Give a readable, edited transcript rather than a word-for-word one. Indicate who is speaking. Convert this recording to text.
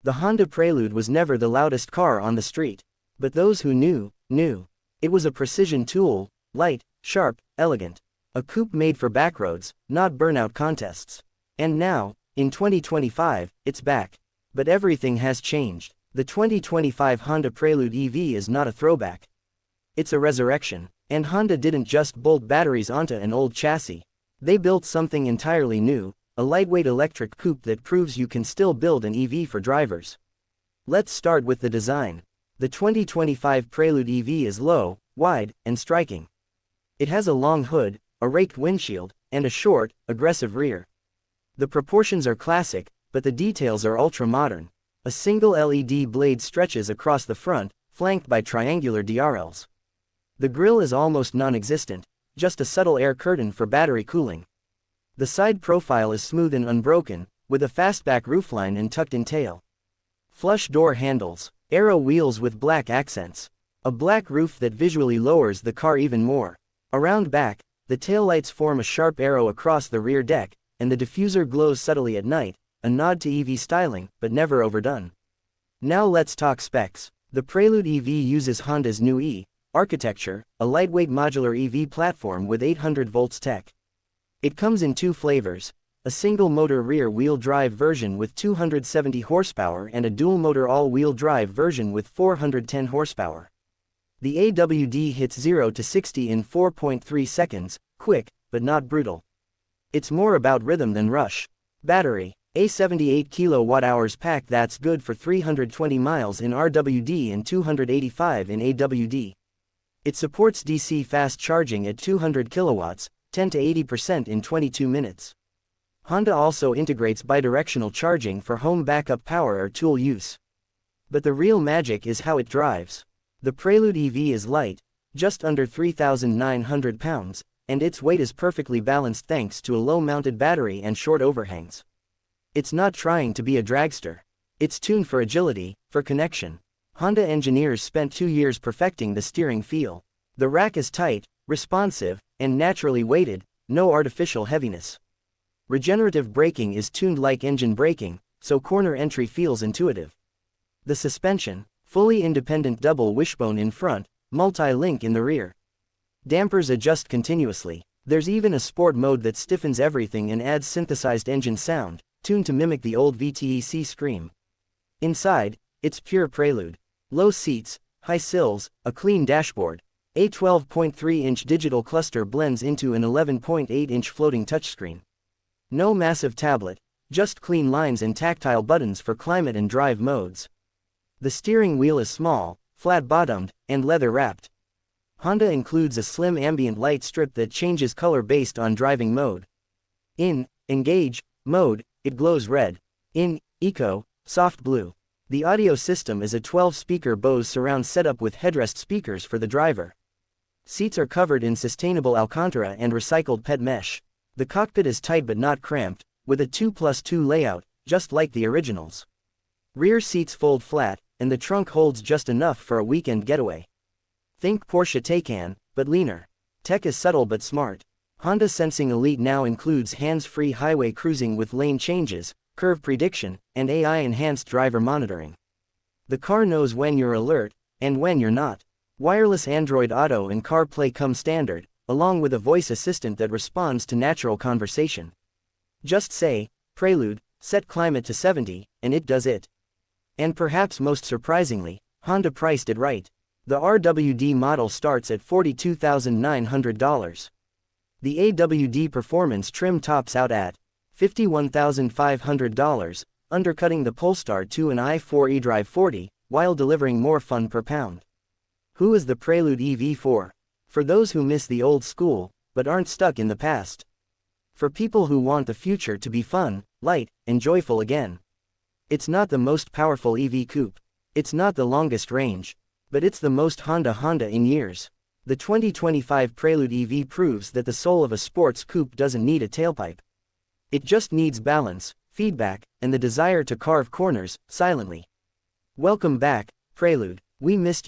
Speaker 1: The Honda Prelude was never the loudest car on the street. But those who knew, knew. It was a precision tool, light, sharp, elegant. A coupe made for backroads, not burnout contests. And now, in 2025, it's back. But everything has changed. The 2025 Honda Prelude EV is not a throwback. It's a resurrection. And Honda didn't just bolt batteries onto an old chassis. They built something entirely new, a lightweight electric coupe that proves you can still build an EV for drivers. Let's start with the design. The 2025 Prelude EV is low, wide, and striking. It has a long hood, a raked windshield, and a short, aggressive rear. The proportions are classic, but the details are ultra-modern. A single LED blade stretches across the front, flanked by triangular DRLs. The grille is almost non-existent, just a subtle air curtain for battery cooling. The side profile is smooth and unbroken, with a fastback roofline and tucked-in tail. Flush door handles, aero wheels with black accents. A black roof that visually lowers the car even more. Around back, the taillights form a sharp arrow across the rear deck, and the diffuser glows subtly at night, a nod to EV styling, but never overdone. Now let's talk specs. The Prelude EV uses Honda's new E architecture, a lightweight modular EV platform with 800 volts tech. It comes in two flavors, a single-motor rear-wheel drive version with 270 horsepower and a dual-motor all-wheel drive version with 410 horsepower. The AWD hits 0 to 60 in 4.3 seconds, quick, but not brutal. It's more about rhythm than rush. Battery, a 78 kWh pack that's good for 320 miles in RWD and 285 in AWD. It supports DC fast charging at 200 kilowatts, 10 to 80% in 22 minutes. Honda also integrates bidirectional charging for home backup power or tool use. But the real magic is how it drives. The Prelude EV is light, just under 3,900 pounds, and its weight is perfectly balanced thanks to a low-mounted battery and short overhangs. It's not trying to be a dragster. It's tuned for agility, for connection. Honda engineers spent 2 years perfecting the steering feel. The rack is tight, responsive, and naturally weighted, no artificial heaviness. Regenerative braking is tuned like engine braking, so corner entry feels intuitive. The suspension, fully independent double wishbone in front, multi-link in the rear. Dampers adjust continuously. There's even a sport mode that stiffens everything and adds synthesized engine sound, tuned to mimic the old VTEC scream. Inside, it's pure Prelude. Low seats, high sills, a clean dashboard. A 12.3-inch digital cluster blends into an 11.8-inch floating touchscreen. No massive tablet, just clean lines and tactile buttons for climate and drive modes. The steering wheel is small, flat-bottomed, and leather-wrapped. Honda includes a slim ambient light strip that changes color based on driving mode. In Engage mode, it glows red. In Eco, soft blue. The audio system is a 12-speaker Bose surround setup with headrest speakers for the driver. Seats are covered in sustainable Alcantara and recycled PET mesh. The cockpit is tight but not cramped, with a 2+2 layout, just like the originals. Rear seats fold flat, and the trunk holds just enough for a weekend getaway. Think Porsche Taycan, but leaner. Tech is subtle but smart. Honda Sensing Elite now includes hands-free highway cruising with lane changes, curve prediction, and AI-enhanced driver monitoring. The car knows when you're alert, and when you're not. Wireless Android Auto and CarPlay come standard, along with a voice assistant that responds to natural conversation. Just say, Prelude, set climate to 70, and it does it. And perhaps most surprisingly, Honda priced it right. The RWD model starts at $42,900. The AWD performance trim tops out at $51,500, undercutting the Polestar 2 and i4 eDrive 40, while delivering more fun per pound. Who is the Prelude EV for? For those who miss the old school, but aren't stuck in the past. For people who want the future to be fun, light, and joyful again. It's not the most powerful EV coupe. It's not the longest range. But it's the most Honda in years. The 2025 Prelude EV proves that the soul of a sports coupe doesn't need a tailpipe. It just needs balance, feedback, and the desire to carve corners, silently. Welcome back, Prelude. We missed you.